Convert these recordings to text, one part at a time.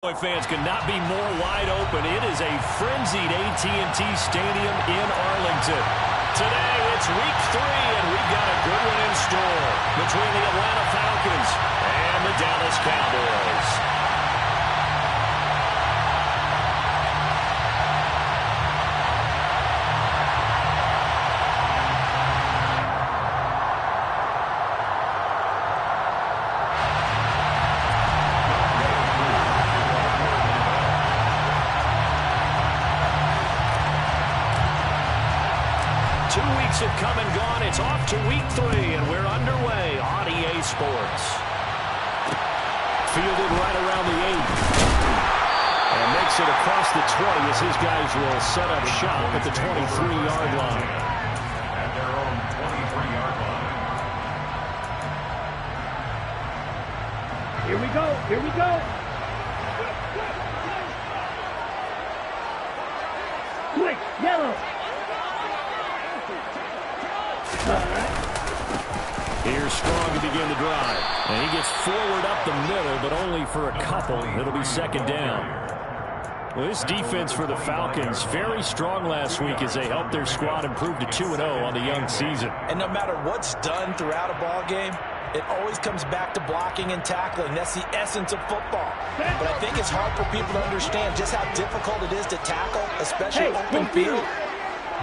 Fans could not be more wide open. It is a frenzied AT&T Stadium in Arlington. Today, it's week 3, and we've got a good one in store between the Atlanta Falcons and the Dallas Cowboys. Have come and gone. It's off to week 3, and we're underway on EA Sports. Fielded right around the 8. And makes it across the 20 as his guys will set up shop at the 23-yard line. At their own 23-yard line. Here we go. Here we go. Quick, yellow. Here's Strong to begin the drive. And he gets forward up the middle, but only for a couple. It'll be second down. Well, this defense for the Falcons, very strong last week as they helped their squad improve to 2-0 on the young season. And no matter what's done throughout a ball game, it always comes back to blocking and tackling. That's the essence of football. But I think it's hard for people to understand just how difficult it is to tackle, especially open field.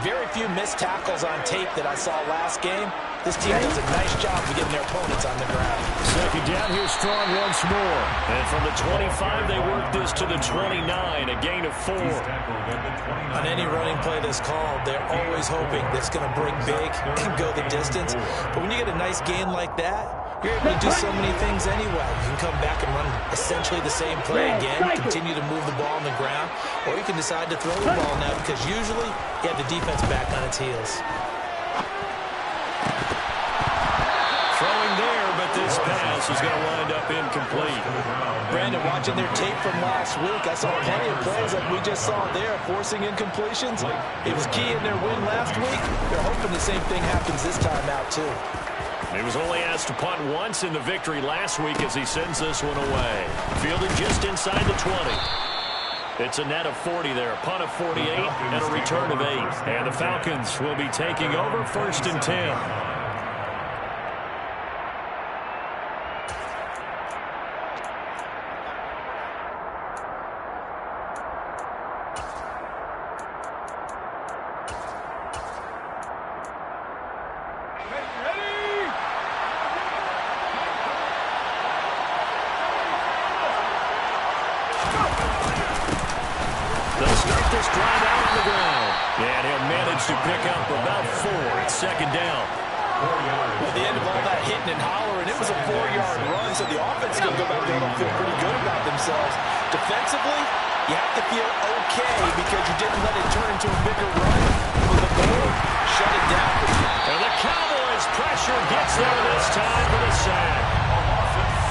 Very few missed tackles on tape that I saw last game. This team does a nice job of getting their opponents on the ground. Second down, here's Strong once more. And from the 25, they work this to the 29, a gain of 4. On any running play that's called, they're always hoping that it's going to break big and go the distance. But when you get a nice gain like that, you're able to do so many things anyway. You can come back and run essentially the same play again, continue to move the ball on the ground, or you can decide to throw the ball now because usually you have the defense back on its heels. Throwing there, but this pass is going to wind up incomplete. Brandon, watching their tape from last week, I saw plenty of plays like we just saw there, forcing incompletions. It was key in their win last week. They're hoping the same thing happens this time out, too. He was only asked to punt once in the victory last week as he sends this one away. Fielded just inside the 20. It's a net of 40 there, a punt of 48, and a return of 8. And the Falcons will be taking over 1st and 10. To pick up about 4. It's second down. At the end of all that hitting and hollering, it was a 4-yard run, so the offense is going to go back there and feel pretty good about themselves. Defensively, you have to feel okay because you didn't let it turn into a bigger run. For the goal, shut it down. And the Cowboys' pressure gets there this time for the sack.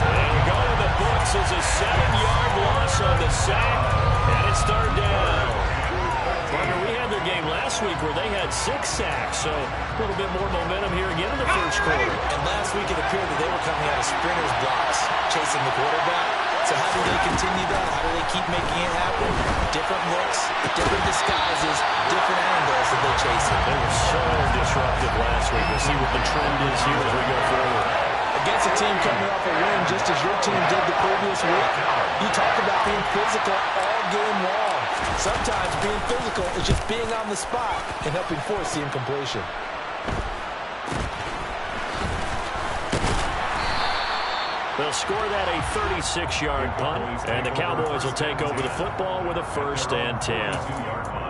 And go to the books as a 7-yard loss on the sack, and it's third down. Partner, we had their game last week where they had 6 sacks, so a little bit more momentum here again in the first quarter. And last week it appeared that they were coming out of sprinters blocks, chasing the quarterback. So how do they continue that? How do they keep making it happen? Different looks, different disguises, different angles that they chase it. They were so disruptive last week. We'll see what the trend is here as we go forward. Against a team coming off a win just as your team did the previous week, you talk about being physical all game long. Sometimes being physical is just being on the spot and helping force the incompletion. They'll score that a 36-yard punt, and the Cowboys will take over the football with a 1st and 10.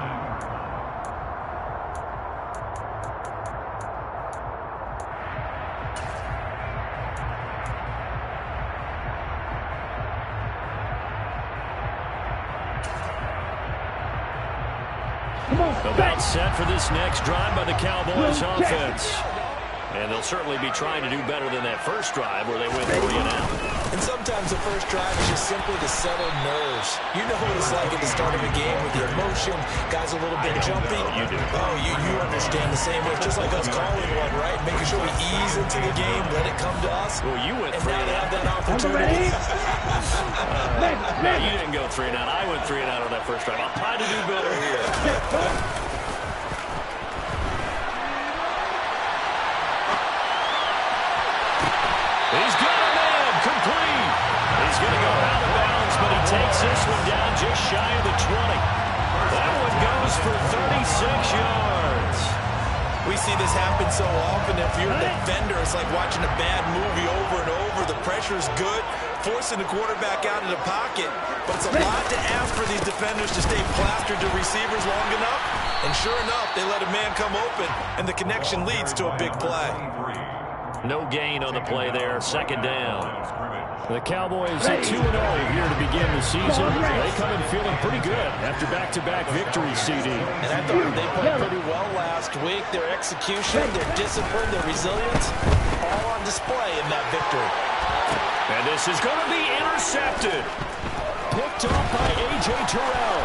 About set for this next drive by the Cowboys offense. And they'll certainly be trying to do better than that first drive where they went 3 and out. And sometimes the first drive is just simply to settle nerves. You know what it's like at the start of a game with the emotion, guys a little bit jumpy. You do. Oh, you understand the same way. It's just like us calling one, right? Making sure we ease into the game, let it come to us. Well, you went and 3 now and they out. have that opportunity. No, you didn't go 3 and out. I went 3 and out on that first drive. I'll try to do better here. He's got a man, complete. He's going to go out of bounds, but he takes this one down just shy of the 20. That one goes for 36 yards. We see this happen so often. If you're a defender, it's like watching a bad movie over and over. The pressure's good, forcing the quarterback out of the pocket. But it's a lot to ask for these defenders to stay plastered to receivers long enough. And sure enough, they let a man come open, and the connection leads to a big play. No gain on the play there. Second down. The Cowboys at 2-0 here to begin the season. They come in feeling pretty good after back-to-back victories, CD. And I thought they played pretty well last week. Their execution, their discipline, their resilience, all on display in that victory. And this is going to be intercepted. Picked off by A.J. Terrell.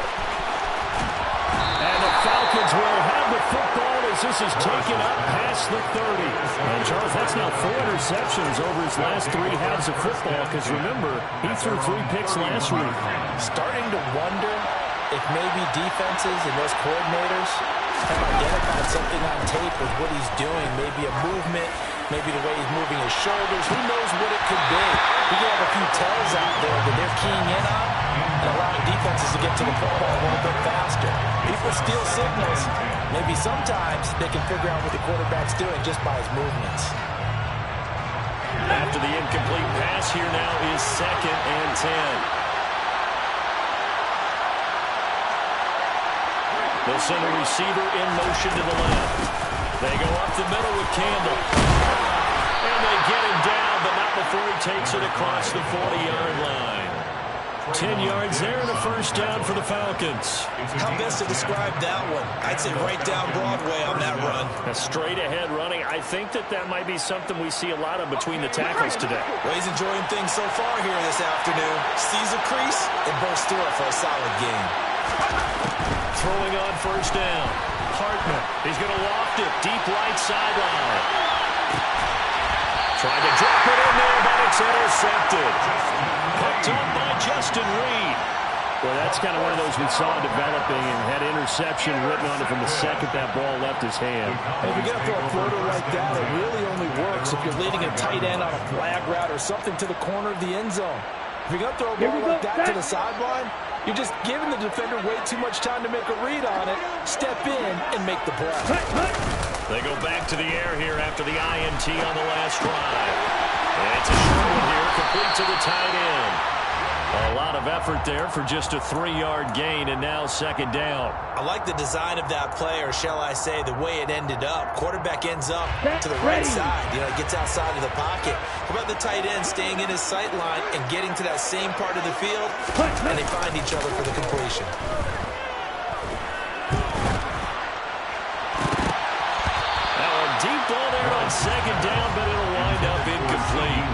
And the Falcons will have the football as this is taken up past the 30. And, Charles, that's now 4 interceptions over his last 3 halves of football, because, remember, he threw 3 picks last week. Starting to wonder if maybe defenses and those coordinators have identified something on tape with what he's doing. Maybe a movement, maybe the way he's moving his shoulders. Who knows what it could be? We could have a few tells out there that they're keying in on and allowing defenses to get to the football a little bit faster. People steal signals. Maybe sometimes they can figure out what the quarterback's doing just by his movements. After the incomplete pass, here now is 2nd and 10. They'll send a receiver in motion to the left. They go up the middle with Campbell. And they get him down, but not before he takes it across the 40-yard line. 10 yards there and a first down for the Falcons. How best to describe that one? I'd say right down Broadway on that run. A straight-ahead running. I think that might be something we see a lot of between the tackles today. Well, he's enjoying things so far here this afternoon. Sees a crease and bursts through it for a solid game. Throwing on first down. Hartman. He's going to loft it. Deep right sideline. Tried to drop it in there, but it's intercepted. Picked up by Justin Reed. Well, that's kind of one of those we saw developing and had interception written on it from the second that ball left his hand. Hey, if you're going to throw a floater like that, it really only works if you're leading a tight end on a flag route or something to the corner of the end zone. If you're going to throw a ball like that to the sideline, you're just giving the defender way too much time to make a read on it, step in, and make the play. They go back to the air here after the INT on the last drive. And it's a short one here, complete to the tight end. A lot of effort there for just a 3-yard gain, and now second down. I like the design of that play, or shall I say the way it ended up. Quarterback ends up to the right side. You know, he gets outside of the pocket. How about the tight end staying in his sight line and getting to that same part of the field, and they find each other for the completion. Deep ball there on second down, but it'll wind up incomplete.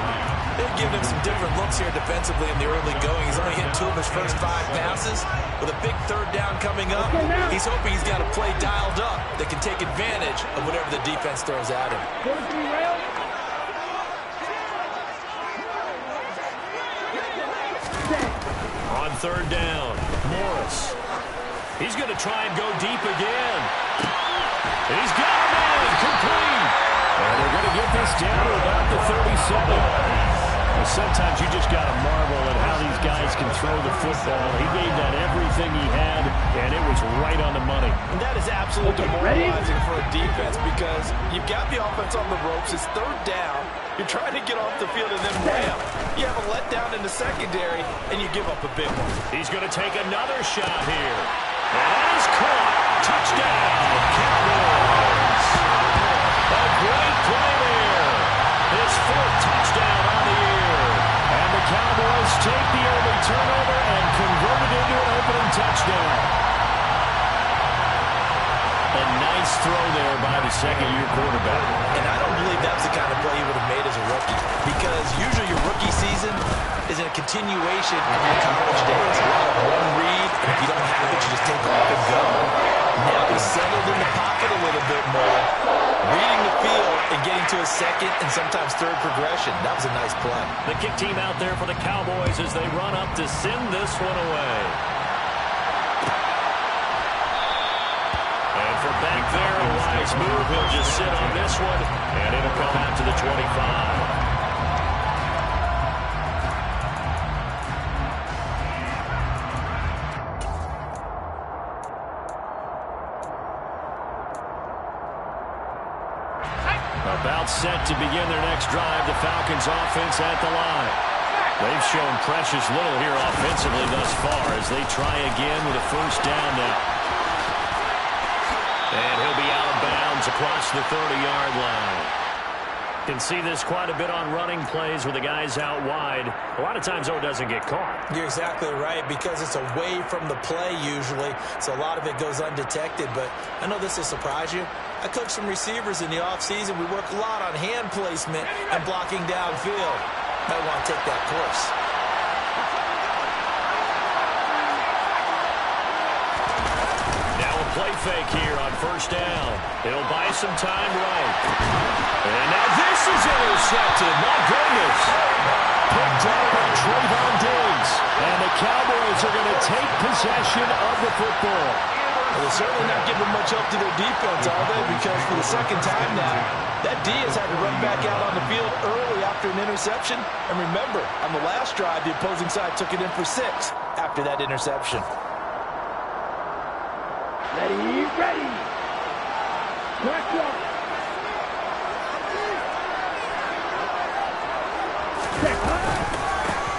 They've given him some different looks here defensively in the early going. He's only hit 2 of his first 5 passes. With a big third down coming up, he's hoping he's got a play dialed up that can take advantage of whatever the defense throws at him. On third down, Morris. He's going to try and go deep again. He's got a man, complete. And they're going to get this down to about the 37. Well, sometimes you just got to marvel at how these guys can throw the football. He gave that everything he had, and it was right on the money. And that is absolutely demoralizing for a defense because you've got the offense on the ropes. It's third down. You're trying to get off the field and then ramp. You have a letdown in the secondary, and you give up a big one. He's going to take another shot here. And that is caught. Touchdown, Cowboys. A great play there. His 4th touchdown on the year. And the Cowboys take the early turnover and convert it into an opening touchdown. A nice throw there by the second-year quarterback. And I don't believe that was the kind of play he would have made as a rookie, because usually your rookie season is a continuation of your college days. A lot of one read, and if you don't have it, you just take off and go. Now he's settled in the pocket a little bit more, reading the field and getting to a second and sometimes third progression. That was a nice play. The kick team out there for the Cowboys as they run up to send this one away. And for back there, a wise move. He'll just sit on this one, and it'll come out to the 25. About set to begin their next drive, the Falcons offense at the line. They've shown precious little here offensively thus far as they try again with a first down now. And he'll be out of bounds across the 30-yard line. Can see this quite a bit on running plays with the guys out wide. A lot of times, though, it doesn't get caught. You're exactly right, because it's away from the play usually, so a lot of it goes undetected. But I know this will surprise you. I coached some receivers in the offseason. We work a lot on hand placement and blocking downfield. Might want to take that course. Now a play fake here on first down. He'll buy some time right. And now this is intercepted. My goodness. Picked up by Trayvon Diggs. And the Cowboys are going to take possession of the football. Well, they're certainly not giving much help to their defense, are they? Because for the second time now, that D has had to run back out on the field early after an interception. And remember, on the last drive, the opposing side took it in for 6 after that interception. Ready, ready. Back up.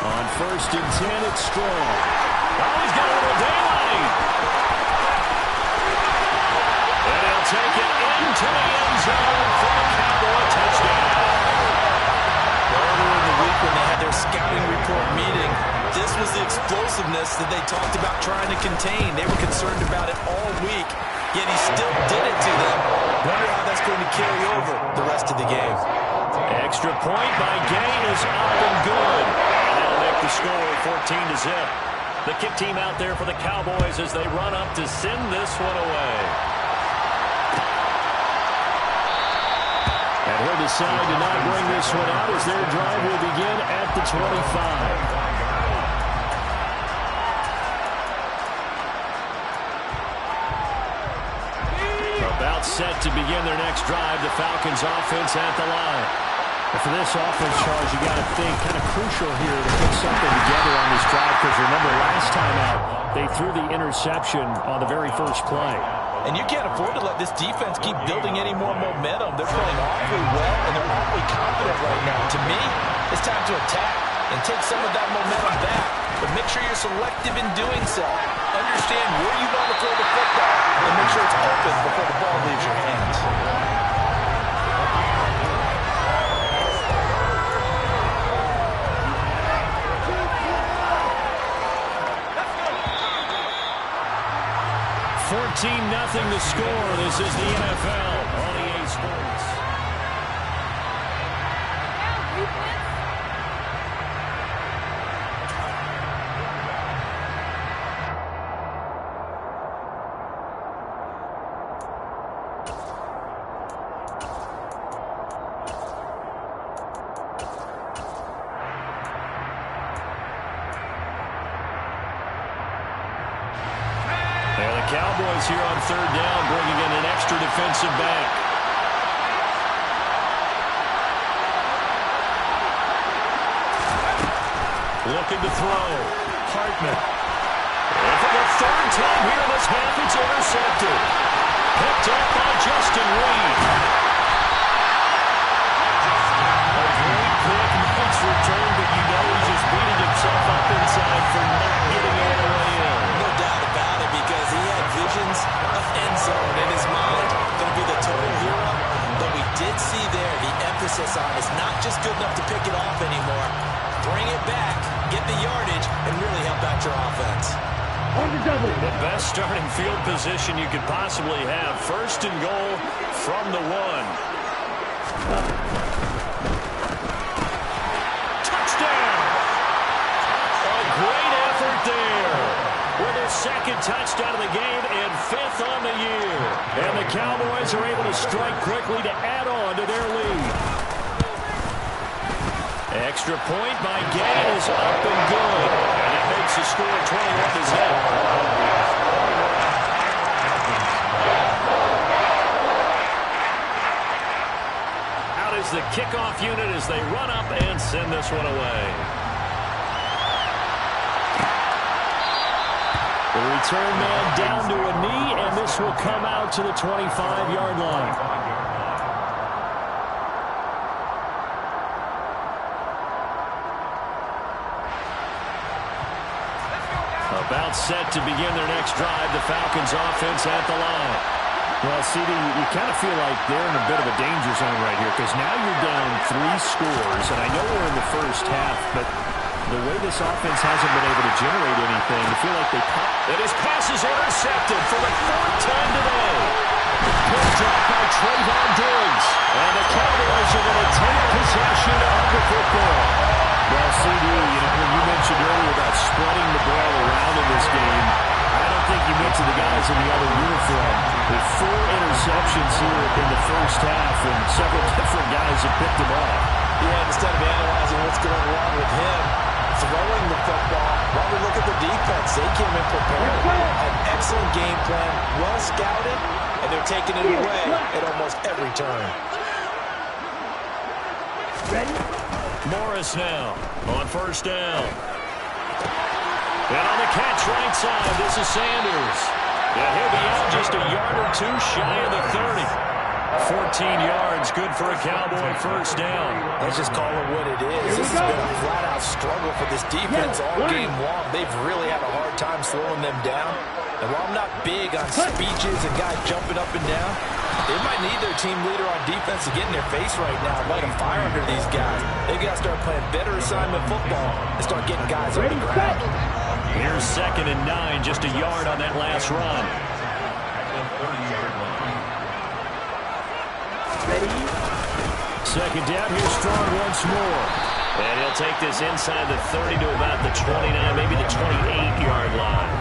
On first and 10, it's Strong. Oh, he's got a little daylight. And he'll take it into the end zone for a Cowboy touchdown. Earlier in the week when they had their scouting report meeting, this was the explosiveness that they talked about trying to contain. They were concerned about it all week, yet he still did it to them. Wonder how that's going to carry over the rest of the game. Extra point by Gain is up and good. And that'll make the score 14-0. The kick team out there for the Cowboys as they run up to send this one away. And he'll decide to not bring this one out as their drive will begin at the 25. About set to begin their next drive, the Falcons offense at the line. And for this offense, Charles, you got to think kind of crucial here to put something together on this drive, because remember last time out, they threw the interception on the very first play. And you can't afford to let this defense keep building any more momentum. They're playing awfully well, and they're awfully confident right now. To me, it's time to attack and take some of that momentum back. But make sure you're selective in doing so. Understand where you want to throw the football, and make sure it's open before the ball leaves your hands. Nothing to score. This is the NFL on EA Sports. Cowboys here on third down, bringing in an extra defensive back. Looking to throw. Hartman. And for the third time here in this half, it's intercepted. Picked up by Justin Reed. A great pick, nice return, but you know he's just beating himself up inside for not getting all the way in. No doubt about it, because he had visions of end zone in his mind. Going to be the total hero. But we did see there the emphasis on is not just good enough to pick it off anymore. Bring it back, get the yardage, and really help out your offense. On the double. The best starting field position you could possibly have. First and goal from the 1. Touchdown! A great effort there. With their second touchdown of the game and 5th on the year. And the Cowboys are able to strike quickly to add on to their lead. Extra point by Gay is up and good. And it makes the score 21-0. Out is the kickoff unit as they run up and send this one away. The return man down to a knee, and this will come out to the 25-yard line. About set to begin their next drive, the Falcons offense at the line. Well, CD, you kind of feel like they're in a bit of a danger zone right here because now you're down 3 scores, and I know we're in the first half, but the way this offense hasn't been able to generate anything, I feel like they pop. And his pass is intercepted for the 4th time today. Good drop by Trayvon Diggs. And the Cowboys are going to take possession of the football. Well, CD, when you mentioned earlier about spreading the ball around in this game, I don't think you mentioned the guys in the other uniform. With 4 interceptions here in the first half, and several different guys have picked them off. Yeah, instead of analyzing what's going wrong with him, throwing the football, while we look at the defense, they came in prepared. An excellent game plan, well scouted, and they're taking it away at almost every turn. Ready? Morris now on 1st down. And on the catch right side, this is Sanders. And he'll be out just a yard or 2 shy of the 30. 14 yards, good for a Cowboy 1st down. Let's just call it what it is. This has been a flat-out struggle for this defense all game long. They've really had a hard time slowing them down. And while I'm not big on speeches and guys jumping up and down, they might need their team leader on defense to get in their face right now and light a fire under these guys. They've got to start playing better assignment football and start getting guys on the ground. Here's 2nd and 9, just a yard on that last run. Ready? 2nd down, here's Strong once more. And he'll take this inside the 30 to about the 29, maybe the 28-yard line.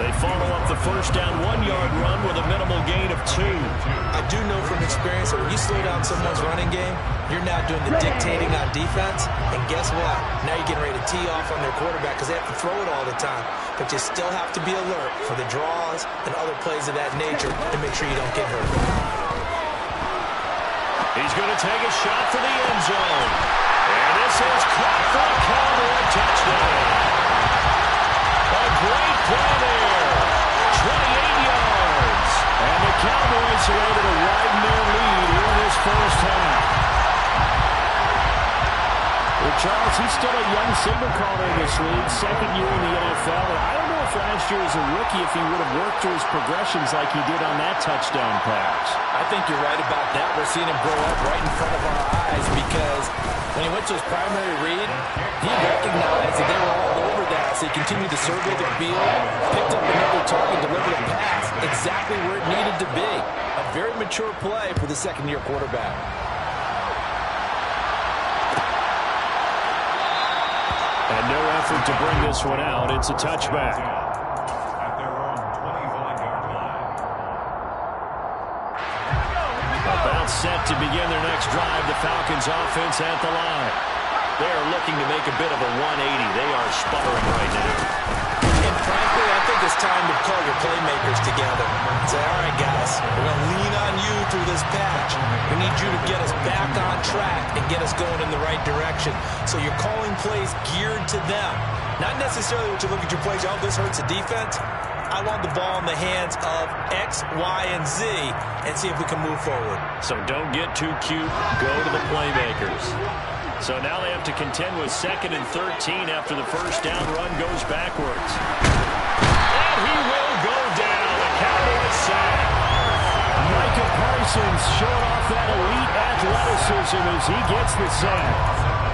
They follow up the 1st down 1-yard run with a minimal gain of 2. I do know from experience that when you slow down someone's running game, you're now doing the dictating on defense. And guess what? Now you're getting ready to tee off on their quarterback because they have to throw it all the time. But you still have to be alert for the draws and other plays of that nature to make sure you don't get hurt. He's going to take a shot for the end zone. And this is caught for a Cowboy touchdown. A great play there. 28 yards. And the Cowboys are able to widen their lead here in this first half. Well, Charles, he's still a young signal caller in this league, 2nd year in the NFL. And I don't know if last year as a rookie if he would have worked through his progressions like he did on that touchdown pass. I think you're right about that. We're seeing him grow up right in front of our eyes because when he went to his primary read, he recognized that they were all over that. So he continued to survey the field, picked up another target, delivered a pass exactly where it needed to be. A very mature play for the 2nd-year quarterback. And no effort to bring this one out. It's a touchback. At their own 25-yard line. About set to begin their next drive, the Falcons offense at the line. They're looking to make a bit of a 180. They are sputtering right now. And frankly, I think it's time to call your playmakers together and say, all right, guys, we're going to lean on you through this patch. We need you to get us back on track and get us going in the right direction. So you're calling plays geared to them. Not necessarily what you look at your plays, oh, this hurts the defense. I want the ball in the hands of X, Y, and Z and see if we can move forward. So don't get too cute. Go to the playmakers. So now they have to contend with 2nd and 13 after the 1st down run goes backwards. And he will go down. The Cowboys sack. Micah Parsons showing off that elite athleticism as he gets the sack.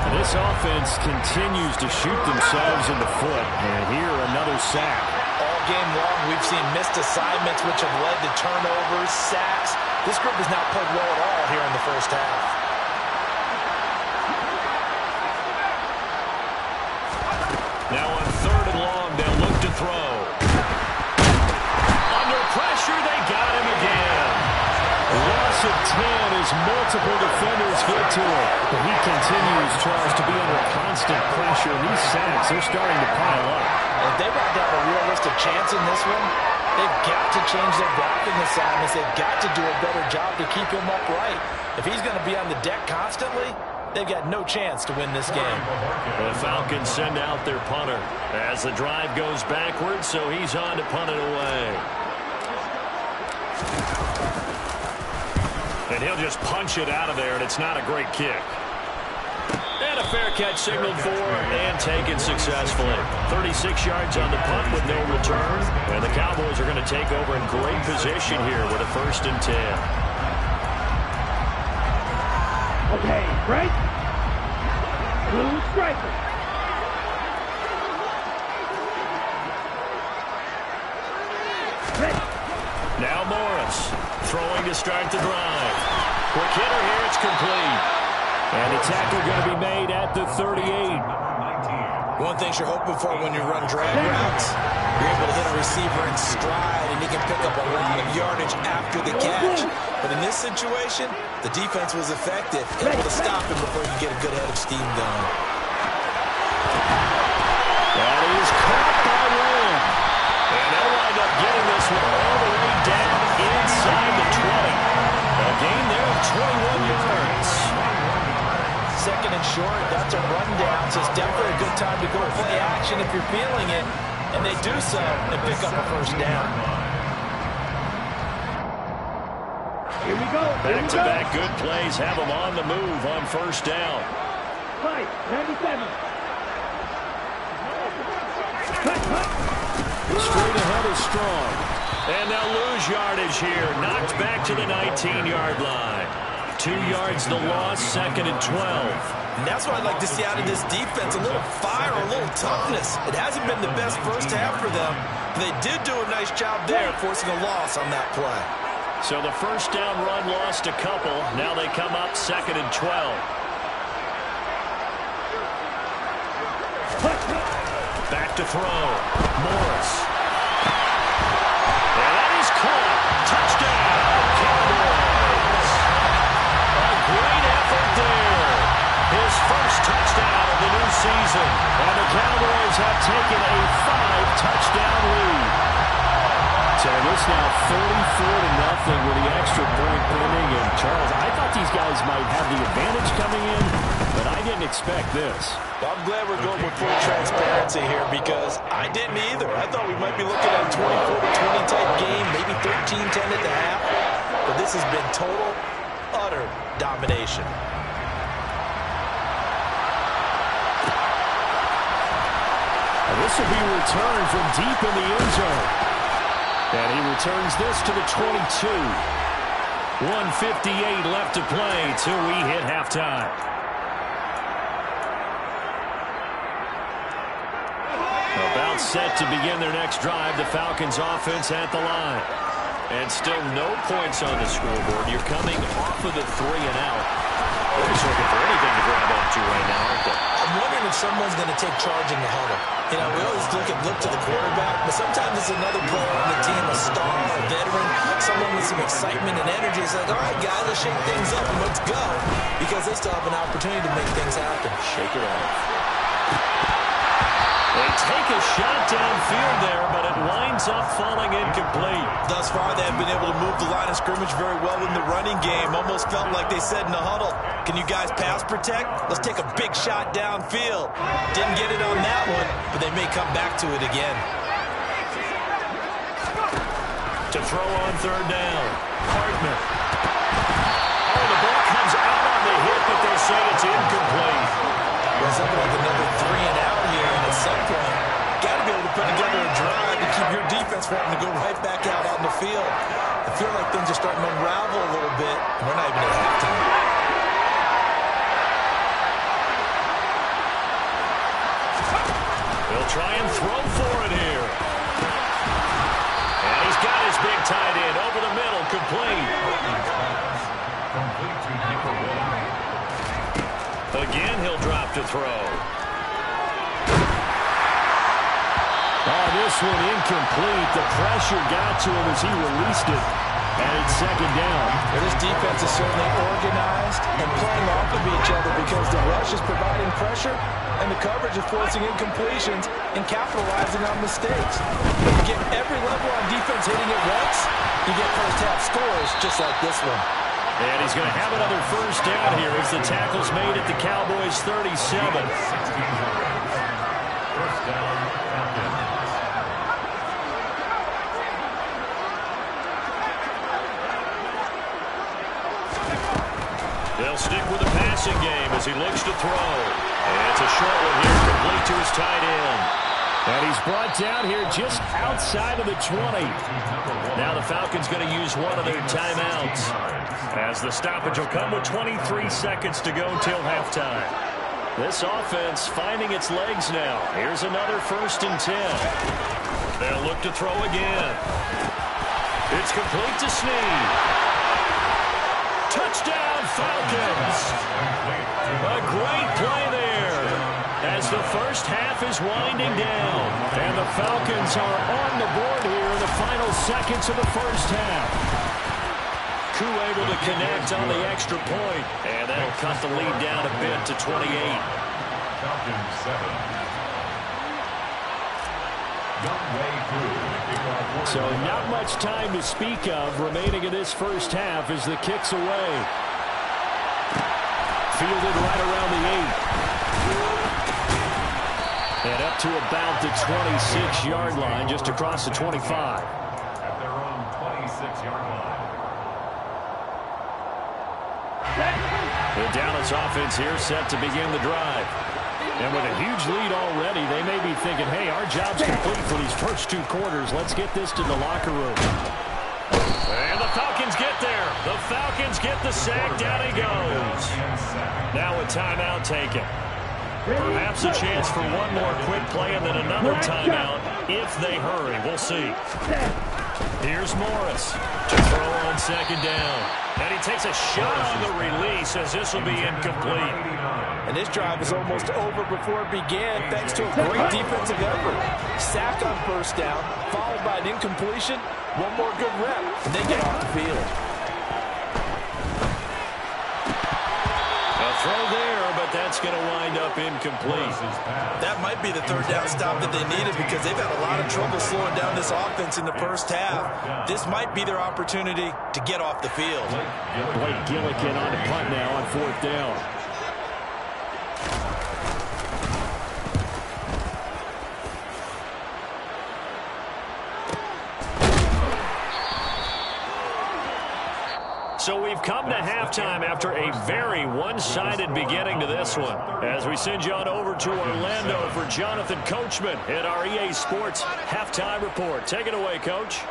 And this offense continues to shoot themselves in the foot. And here, another sack. All game long, we've seen missed assignments which have led to turnovers, sacks. This group has not played well at all here in the first half. of 10 as multiple defenders get to it. But he continues, Charles, to be under constant pressure. And these sacks, they're starting to pile up. If they want to have a realistic chance in this one, they've got to change their blocking assignments. They've got to do a better job to keep him upright. If he's going to be on the deck constantly, they've got no chance to win this game. The Falcons send out their punter as the drive goes backwards, so he's on to punt it away. And he'll just punch it out of there, and it's not a great kick. And a fair catch signaled for and taken successfully. 36 yards on the punt with no return. And the Cowboys are going to take over in great position here with a 1st and 10. Okay, right? Blue striker. Ready. Now Morris throwing to start the drive. Quick hitter here, it's complete. And the tackle going to be made at the 38. One thing you're hoping for when you run drag routes, you're able to hit a receiver in stride, and he can pick up a lot of yardage after the catch. But in this situation, the defense was effective, able to stop him before he could get a good head of steam going. That is caught by Lamb. And they'll wind up getting this one all the way down inside the 20. A gain there of 21 yards. 2nd and short, that's a rundown, so it's definitely a good time to go play action if you're feeling it. And they do so and pick up a 1st down. Here we go. Back-to-back good plays have them on the move on 1st down. 97. Straight ahead is Strong. And they'll lose yardage here. Knocked back to the 19-yard line. 2 yards the loss, 2nd and 12. And that's what I'd like to see out of this defense, a little fire, a little toughness. It hasn't been the best first half for them, but they did do a nice job there, forcing a loss on that play. So the 1st down run lost a couple. Now they come up 2nd and 12. Back to throw. Morris. And that is caught. Touchdown, Cowboys. A great effort there. His 1st touchdown of the new season. And the Cowboys have taken a 5-touchdown lead. So this now 34-0 with the extra point pending. And Charles, I thought these guys might have the advantage coming in, but I didn't expect this. Well, I'm glad we're going with full transparency here because I didn't either. I thought we might be looking at a 24-20 type game, maybe 13-10 at the half. But this has been total, utter domination. And this will be returned from deep in the end zone. And he returns this to the 22. 1:58 left to play till we hit halftime. About set to begin their next drive. The Falcons offense at the line. And still no points on the scoreboard. You're coming off of the 3 and out. They're just looking for anything to grab onto right now, aren't they? I'm wondering if someone's going to take charge in the huddle. You know, we always look to the quarterback, but sometimes it's another player on the team, a star, a veteran, someone with some excitement and energy. It's like, all right, guys, let's shake things up and let's go, because they still have an opportunity to make things happen. Shake it off. They take a shot downfield there, but it winds up falling incomplete. Thus far, they have been able to move the line of scrimmage very well in the running game. Almost felt like they said in the huddle, can you guys pass protect? Let's take a big shot downfield. Didn't get it on that one, but they may come back to it again. To throw on 3rd down, Hartman. Oh, the ball comes out on the hit, but they say it's incomplete. Well, something like another 3 and out here, and at some point, got to be able to put together a drive to keep your defense from having to go right back out on the field. I feel like things are starting to unravel a little bit, and we're not even at halftime. He'll try and throw for it here. And he's got his big tight end over the middle, complete. Complete to Nico Williams. Again, he'll drop to throw. Oh, this one incomplete. The pressure got to him as he released it. And it's second down. Well, this defense is certainly organized and playing off of each other because the rush is providing pressure and the coverage is forcing incompletions and capitalizing on mistakes. When you get every level on defense hitting at once, you get first-half scores just like this one. And he's going to have another first down here as the tackle's made at the Cowboys' 37. First down, Falcons. They'll stick with the passing game as he looks to throw. And it's a short one here, complete to his tight end. And he's brought down here just outside of the 20. Now the Falcons going to use one of their timeouts, as the stoppage will come with 23 seconds to go until halftime. This offense finding its legs now. Here's another 1st and 10. They'll look to throw again. It's complete to Snead. Touchdown, Falcons. A great play there as the first half is winding down. And the Falcons are on the board here in the final seconds of the first half. Koo able to connect on the extra point, and that'll cut the lead down a bit to 28. Falcons 7. So not much time to speak of remaining in this first half as the kick's away. Fielded right around the 8. And up to about the 26-yard line, just across the 25. At their own 26-yard line. The Dallas offense here set to begin the drive. And with a huge lead already, they may be thinking, hey, our job's complete for these first 2 quarters. Let's get this to the locker room. And the Falcons get there. The Falcons get the sack. Down he goes. Now a timeout taken. Perhaps a chance for one more quick play and then another timeout if they hurry. We'll see. Here's Morris to throw on second down. And he takes a shot on the release as this will be incomplete. And this drive is almost over before it began thanks to a great defensive effort. Sack on first down, followed by an incompletion. One more good rep, and they get off the field. A throw there, but that's going to wind up incomplete. That might be the third down stop that they needed because they've had a lot of trouble slowing down this offense in the first half. This might be their opportunity to get off the field. Blake Gillikin on the punt now on 4th down. So we've come to halftime after a very one-sided beginning to this one. As we send you on over to Orlando for Jonathan Coachman in our EA Sports Halftime Report. Take it away, Coach.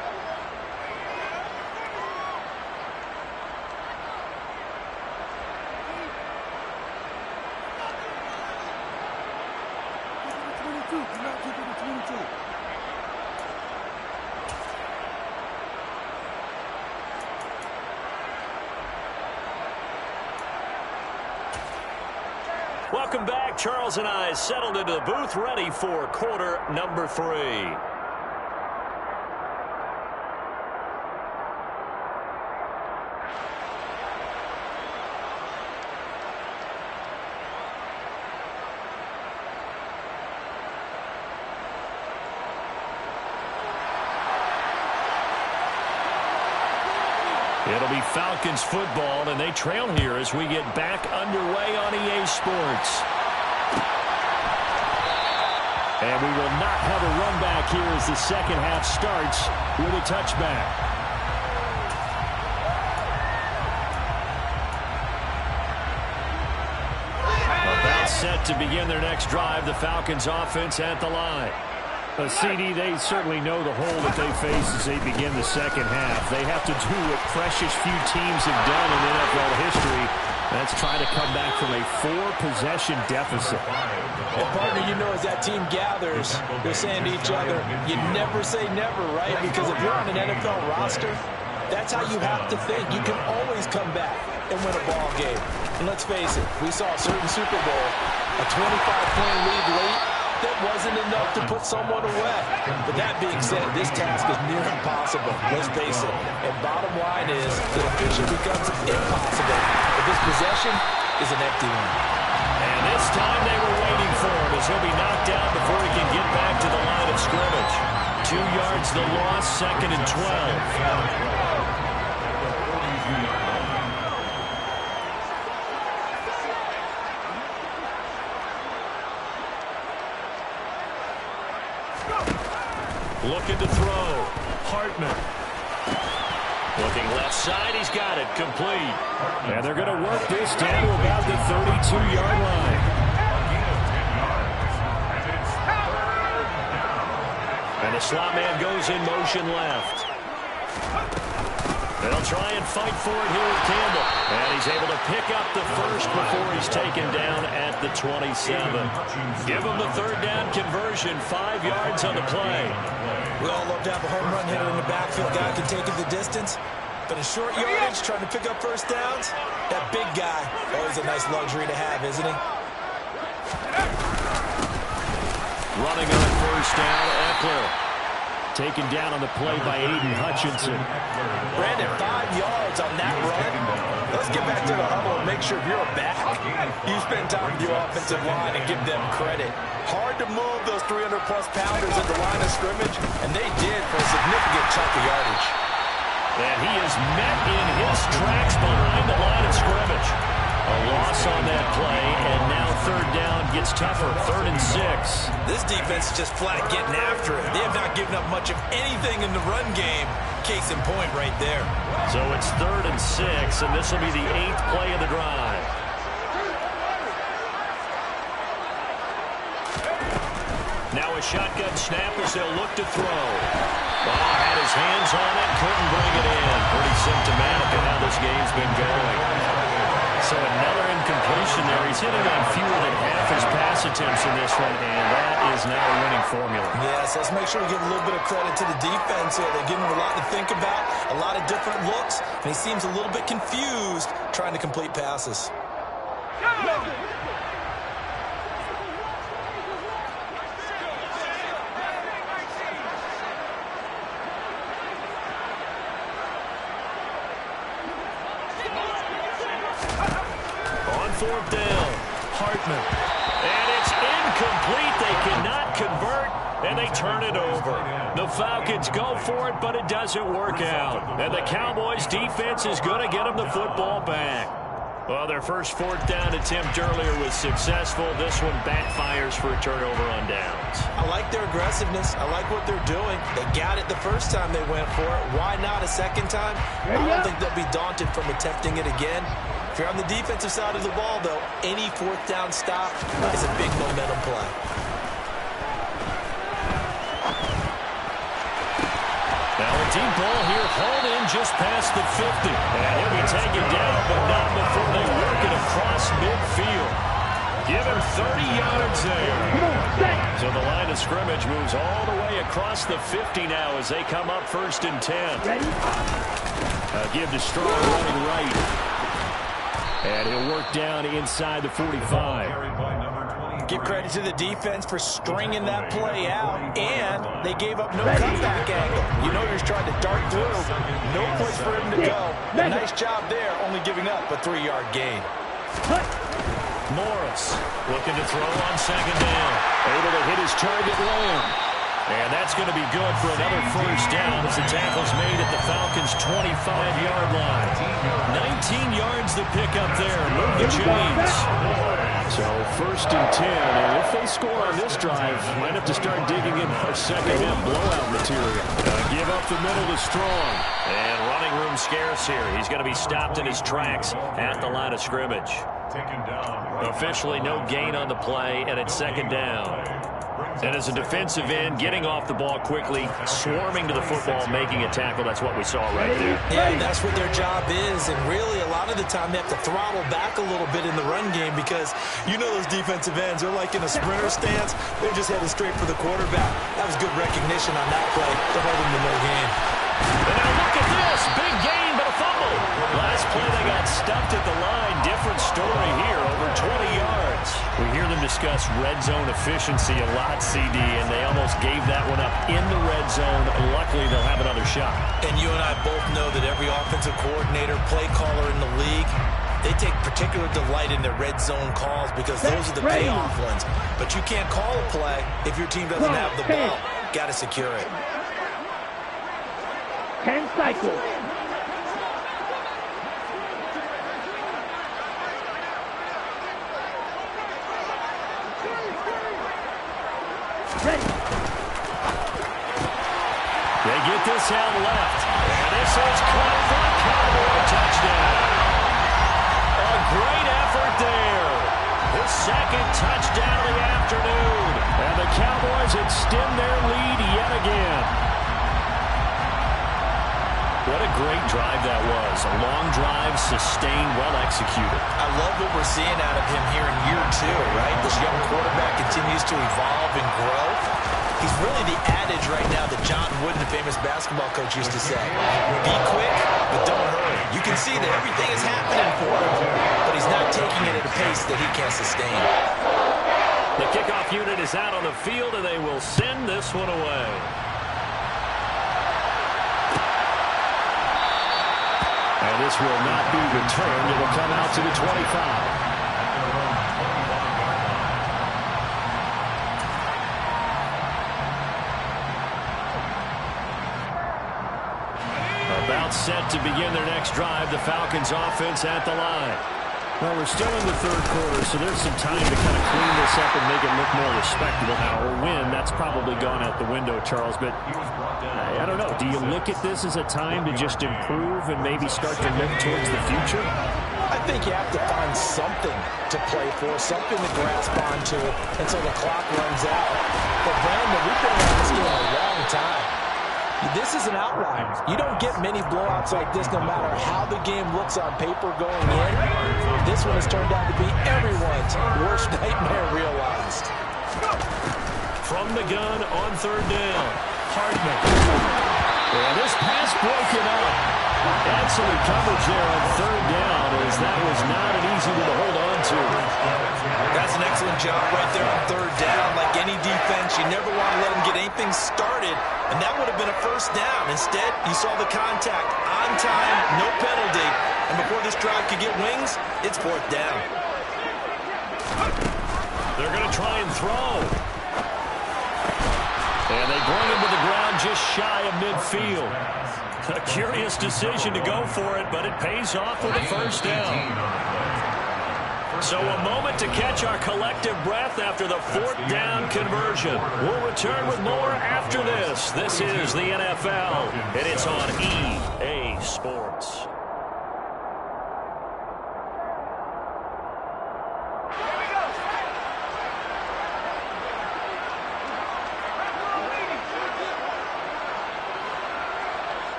Welcome back. Charles and I settled into the booth ready for quarter number 3. It'll be Falcons football, and they trail here as we get back underway on EA Sports. And we will not have a run back here as the second half starts with a touchback. About set to begin their next drive, the Falcons offense at the line. CD, they certainly know the hole that they face as they begin the second half. They have to do what precious few teams have done in NFL history. That's try to come back from a 4-possession deficit. And partner, you know, as that team gathers, they're saying to each other, you never say never, right? Because if you're on an NFL roster, that's how you have to think. You can always come back and win a ball game. And let's face it, we saw a certain Super Bowl, a 25-point lead late, them wasn't enough to put someone away. But that being said, this task is near impossible. Let's face it. And bottom line is, it officially becomes impossible if this possession is an empty one. And this time they were waiting for him as he'll be knocked down before he can get back to the line of scrimmage. 2 yards the loss, 2nd and 12. Looking to throw. Hartman. Looking left side. He's got it. Complete. And they're going to work this down to about the 32-yard line. And the slot man goes in motion left. They'll try and fight for it here with Campbell. And he's able to pick up the first before he's taken down at the 27. Give him the 3rd down conversion, 5 yards on the play. We all love to have a home run hitter in the backfield. Guy can take it the distance. But in short yardage, trying to pick up first downs, that big guy, always a nice luxury to have, isn't he? Running on 1st down, Eckler. Taken down on the play by Aiden Hutchinson. Brandon, 5 yards on that run. Let's get back to the huddle and make sure if you're a back, you spend time with your offensive line and give them credit. Hard to move those 300-plus pounders at the line of scrimmage, and they did for a significant chunk of yardage. And he is met in his tracks behind the line of scrimmage. A loss on that play, and now 3rd down gets tougher, 3rd and 6. This defense is just flat getting after it. They have not given up much of anything in the run game. Case in point right there. So it's 3rd and 6, and this will be the 8th play of the drive. Now a shotgun snap as they'll look to throw. Had his hands on it, couldn't bring it in. Pretty symptomatic of how this game's been going. So another incompletion there. He's hitting on fewer than half his pass attempts in this one, and that is now a winning formula. Yes, let's make sure we give a little bit of credit to the defense here. They give him a lot to think about, a lot of different looks, and he seems a little bit confused trying to complete passes. On 4th down, Hartman. And it's incomplete. They cannot convert, and they turn it over. The Falcons go for it, but it doesn't work out. And the Cowboys' defense is going to get them the football back. Well, their first 4th down attempt earlier was successful. This one backfires for a turnover on downs. I like their aggressiveness. I like what they're doing. They got it the first time they went for it. Why not a second time? I don't think they'll be daunted from attempting it again. If you're on the defensive side of the ball, though, any 4th down stop is a big momentum play. Now a deep ball here, hauled in just past the 50. And he'll be taken down, but not before they work it across midfield. Give him 30 yards there. So the line of scrimmage moves all the way across the 50 now as they come up 1st and 10. Give to Strong running right. And he'll work down inside the 45. Give credit to the defense for stringing that play out, and they gave up no comeback angle. You know you're trying to dart through. No place for him to go. A nice job there, only giving up a 3-yard gain. Morris looking to throw on 2nd down. Able to hit his target Lamb. And that's going to be good for another first down as the tackle's made at the Falcons' 25-yard line. 19 yards the pickup there. Move the chains. So 1st and 10. And if they score on this drive, might have to start digging in our second-half blowout material. Give up the middle to Strong. And running room scarce here. He's going to be stopped in his tracks at the line of scrimmage. Officially no gain on the play, and it's 2nd down. And as a defensive end, getting off the ball quickly, swarming to the football, making a tackle, that's what we saw right there. Yeah, that's what their job is. And really, a lot of the time, they have to throttle back a little bit in the run game because you know those defensive ends, they're like in a sprinter stance. They're just headed straight for the quarterback. That was good recognition on that play to hold them to no gain. And now look at this. Big gain, but a fumble. Last play, they got stuffed at the line. Different story here, over 20 yards. We hear them discuss red zone efficiency a lot, CD, and they almost gave that one up in the red zone. Luckily, they'll have another shot. And you and I both know that every offensive coordinator, play caller in the league, they take particular delight in their red zone calls because those are the payoff ones. But you can't call a play if your team doesn't have the ball. Got to secure it. 10 cycles. Ready. They get this out left. And this is caught for a Cowboy touchdown. A great effort there. His second touchdown of the afternoon. And the Cowboys extend their lead yet again. What a great drive that was. A long drive, sustained, well executed. I love what we're seeing out of him here in year 2, right? This young quarterback continues to evolve and grow. He's really the adage right now that John Wooden, the famous basketball coach, used to say. Be quick, but don't hurry. You can see that everything is happening for him, but he's not taking it at a pace that he can't sustain. The kickoff unit is out on the field, and they will send this one away. And this will not be returned. It will come out to the 25. About set to begin their next drive. The Falcons offense at the line. Well, we're still in the third quarter, so there's some time to kind of clean this up and make it look more respectable. Now, a win, that's probably gone out the window, Charles, but I don't know. Do you look at this as a time to just improve and maybe start to look towards the future? I think you have to find something to play for, something to grasp onto until the clock runs out. But, Brandon, we've been around this game a long time. This is an outlier. You don't get many blowouts like this no matter how the game looks on paper going in. This one has turned out to be everyone's worst nightmare realized. From the gun on third down, Hardman. And this pass broken up. Excellent coverage there on third down, as that was not an easy one to hold on to. That's an excellent job right there on third down. Like any defense, you never want to let them get anything started, and that would have been a first down. Instead, you saw the contact on time, no penalty, and before this drive could get wings, it's fourth down. They're going to try and throw. And they bring him to the ground just shy of midfield. A curious decision to go for it, but it pays off with a first down. So a moment to catch our collective breath after the fourth down conversion. We'll return with more after this. This is the NFL, and it's on EA Sports.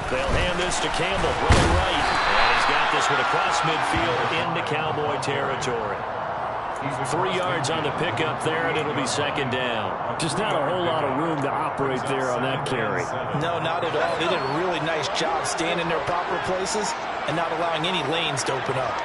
They'll hand this to Campbell, running right. And he's got this one across midfield into Cowboy territory. 3 yards on the pickup there, and it'll be second down. Just not a whole lot of room to operate there on that carry. No, not at all. They did a really nice job staying in their proper places and not allowing any lanes to open up.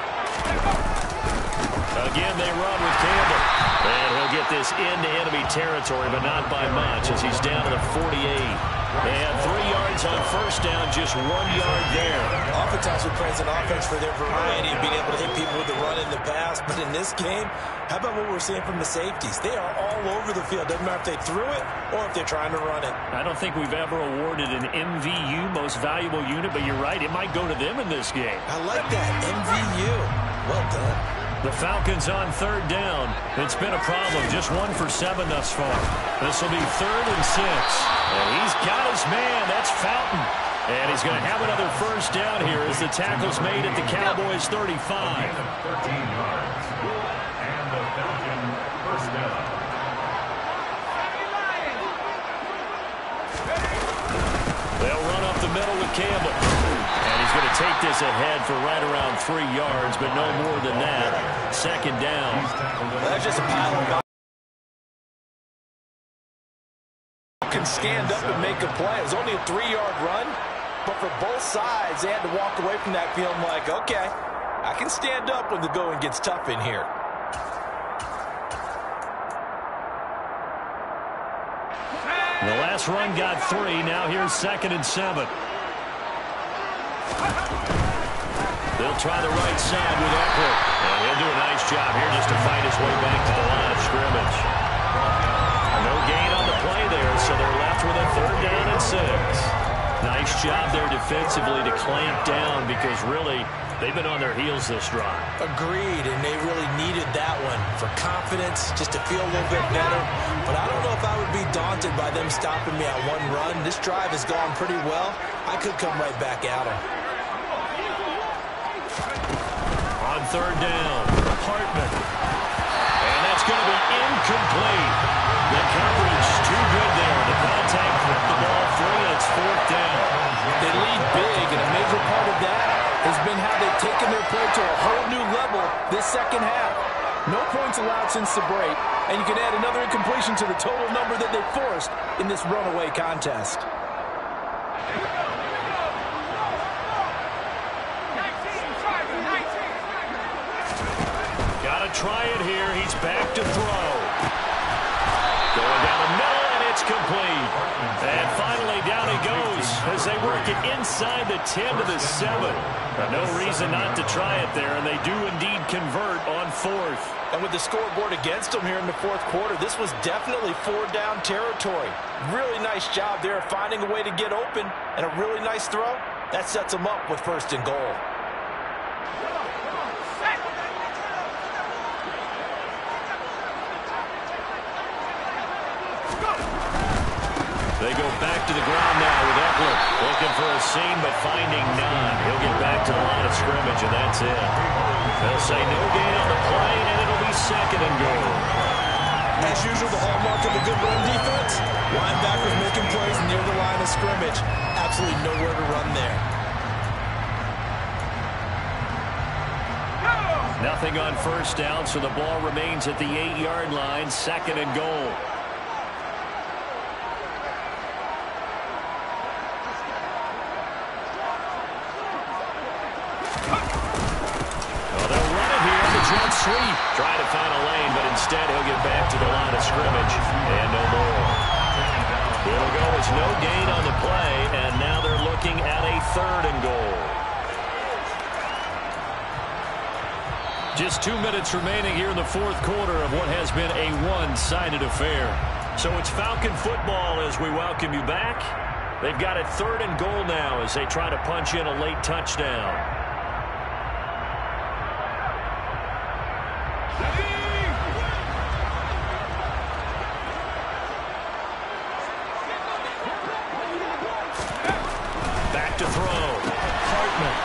Again, they run with Campbell. And he'll get this into enemy territory, but not by much, as he's down to the 48. And 3 yards on first down, just 1 yard there. Oftentimes we praise an offense for their variety of being able to hit people with the run in the pass. But in this game, how about what we're seeing from the safeties? They are all over the field. Doesn't matter if they threw it or if they're trying to run it. I don't think we've ever awarded an MVU, most valuable unit, but you're right, it might go to them in this game. I like that, MVU. Well done. The Falcons on third down. It's been a problem. Just 1 for 7 thus far. This will be 3rd and 6. And he's got his man. That's Fountain. And he's going to have another first down here as the tackle's made at the Cowboys' 35. 13 yards. And the Falcon first down. They'll run up the middle with Campbell. And he's going to take this ahead for right around 3 yards, but no more than that. Second down. That's just a pile of can stand up and make a play. It was only a 3-yard run, but for both sides, they had to walk away from that feeling like, okay, I can stand up when the going gets tough in here. The last run got 3. Now here's 2nd and 7. They'll try the right side with Eckler. And he'll do a nice job here just to fight his way back to the line of scrimmage. No gain on the play there, so they're left with a 3rd down and 6. Nice job there defensively to clamp down because really they've been on their heels this drive. Agreed, and they really needed that one for confidence, just to feel a little bit better. But I don't know if I would be daunted by them stopping me at one run. This drive has gone pretty well. I could come right back at them. On 3rd down, Hartman. And that's going to be incomplete. The coverage too good there. The contact kept the ball free, and it's 4th down. They lead big, and a major part of that has been how they've taken their play to a whole new level this second half. No points allowed since the break, and you can add another incompletion to the total number that they forced in this runaway contest. Gotta try it here. He's back to throw. Going down the middle, and it's complete. And finally, down he goes as they work it inside the 10 to the 7. No reason not to try it there, and they do indeed convert on 4th. And with the scoreboard against them here in the 4th quarter, this was definitely 4-down territory. Really nice job there of finding a way to get open, and a really nice throw. That sets them up with 1st and goal. They go back to the ground now with Eckler. Looking for a seam, but finding none. He'll get back to the line of scrimmage, and that's it. They'll say no gain on the play, and it'll be 2nd and goal. As usual, the hallmark of a good run defense, linebackers making plays near the line of scrimmage. Absolutely nowhere to run there. Nothing on 1st down, so the ball remains at the 8-yard line, 2nd and goal. Jet sweep. Trying to find a lane, but instead he'll get back to the line of scrimmage. And no more. It'll go as no gain on the play, and now they're looking at a 3rd and goal. Just 2 minutes remaining here in the 4th quarter of what has been a one-sided affair. So it's Falcon football as we welcome you back. They've got it 3rd and goal now as they try to punch in a late touchdown.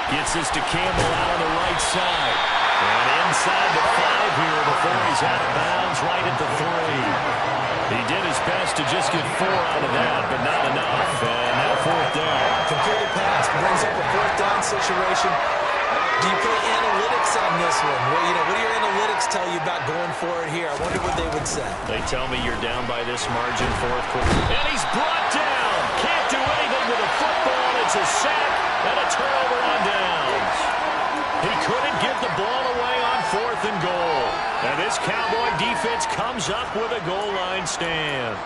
Gets this to Campbell out on the right side. And inside the 5 here before he's out of bounds right at the 3. He did his best to just get 4 out of that, but not enough. And now 4th down. Completed pass brings up a 4th down situation. Do you play analytics on this one? Well, what do your analytics tell you about going for it here? I wonder what they would say. They tell me you're down by this margin, 4th quarter. And he's brought down. Can't do anything with a football. It's a sack and a turnover on downs. He couldn't get the ball away on 4th and goal. And this Cowboy defense comes up with a goal line stand.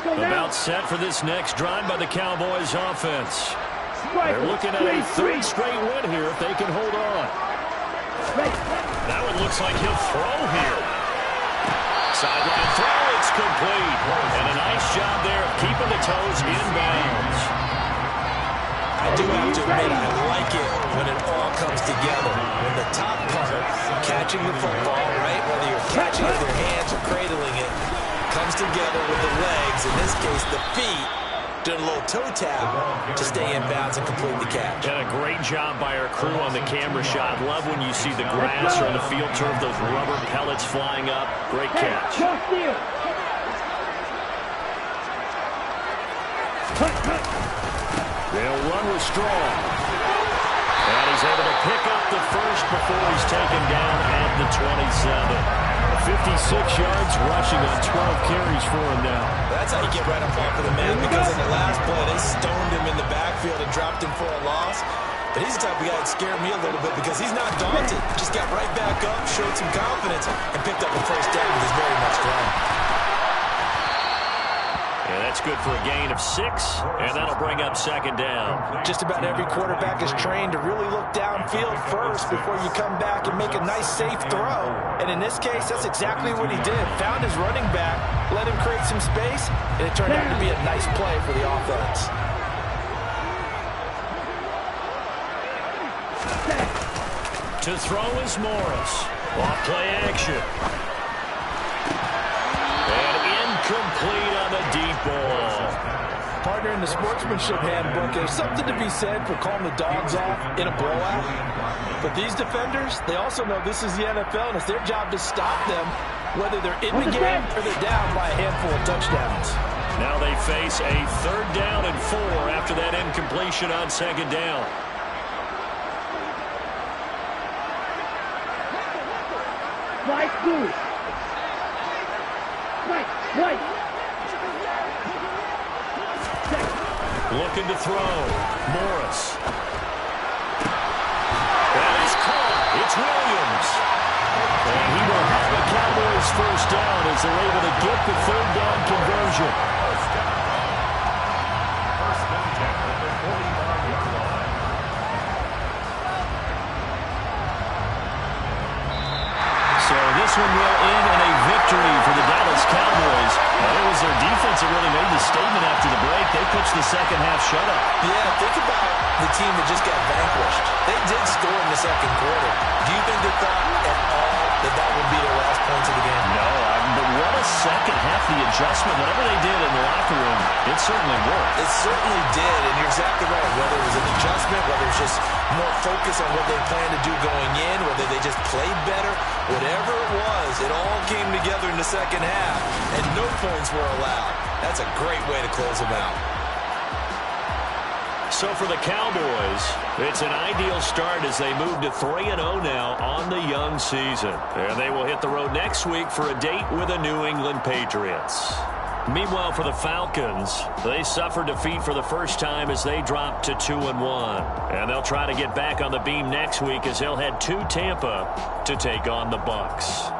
About set for this next drive by the Cowboys offense. They're looking at a 3rd straight win here if they can hold on. Now it looks like he'll throw here. Sideline throw, it's complete. And a nice job there of keeping the toes in bounds. I do have to admit, I like it when it all comes together. When the top part, catching the football, right, whether you're catching it with your hands or cradling it, comes together with the legs, in this case the feet, doing a little toe tap to stay in bounds and complete the catch. And a great job by our crew on the camera shot. Love when you see the grass or the field turf, those rubber pellets flying up. Great catch. They'll run with Strong. And he's able to pick up the first before he's taken down at the 27. 56 yards rushing on 12 carries for him now. That's how you get right up off of the man, because in the last play, they stoned him in the backfield and dropped him for a loss. but he's the type of guy that scared me a little bit because he's not daunted. Just got right back up, showed some confidence, and picked up a first down with his very much grown. Yeah, that's good for a gain of 6, and that'll bring up second down. Just about every quarterback is trained to really look downfield first before you come back and make a nice, safe throw. And in this case, that's exactly what he did. Found his running back, let him create some space, and it turned out to be a nice play for the offense. To throw is Morris. Off play action. And incomplete on the deep ball. Partner, in the sportsmanship handbook, there's something to be said for calling the dogs off in a blowout. But these defenders, they also know this is the NFL, and it's their job to stop them, whether they're in the game or they're down by a handful of touchdowns. Now they face a 3rd down and 4 after that incompletion on second down. Right, blue. Right. Looking to throw. Morris. That is caught. It's Williams. And he will have the Cowboys first down as they're able to get the 3rd down conversion. So this one will end in a victory for the Dallas Cowboys. It was their defense that really made the statement after the break. They pitched the second half shutout. Yeah, think about the team that just got vanquished. They did score in the second quarter. Do you think they thought at all that that would be their last points of the game? No, but what a second half. The adjustment, whatever they did in the locker room, it certainly worked. It certainly did, and you're exactly right. Whether it was an adjustment, whether it was just more focus on what they planned to do going in, whether they just played better, whatever it was, it all came together in the second half, and no points were allowed. That's a great way to close them out. So for the Cowboys, it's an ideal start as they move to 3-0 now on the young season. And they will hit the road next week for a date with the New England Patriots. Meanwhile, for the Falcons, they suffered defeat for the first time as they dropped to 2-1. And they'll try to get back on the beam next week as they'll head to Tampa to take on the Bucs.